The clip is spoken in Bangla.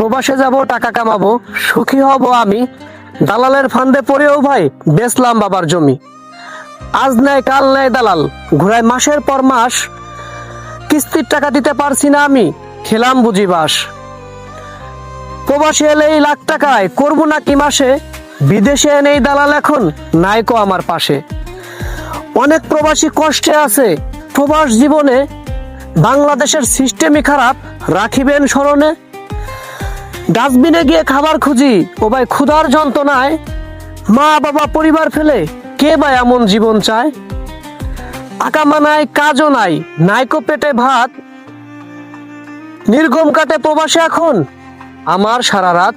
প্রবাসে যাব টাকা কামাবো, সুখী হব আমি। দালালের ফান্দে পড়েও ভাই বেচলাম বাবার জমি। আজ নেয় কাল নেয় দালাল, ঘুরায় মাসের পর মাস। কিস্তির টাকা দিতে পারছি না আমি, খেলাম বুঝি বাস। প্রবাসে এলেই লাখ টাকায় করবো না কি মাসে, বিদেশে এনেই দালাল এখন নাইকো আমার পাশে। অনেক প্রবাসী কষ্টে আছে প্রবাস জীবনে, বাংলাদেশের সিস্টেমই খারাপ রাখিবেন স্মরণে। ডাস্টবিনে গিয়ে খাবার খুঁজি ও ভাই ক্ষুধার যন্ত্রণায়, মা বাবা পরিবার ফেলে কে বা এমন জীবন চায়। আকামা নাই কাজও নাই, নাইকো পেটে ভাত, নির্গম কাটে প্রবাসে এখন আমার সারা রাত।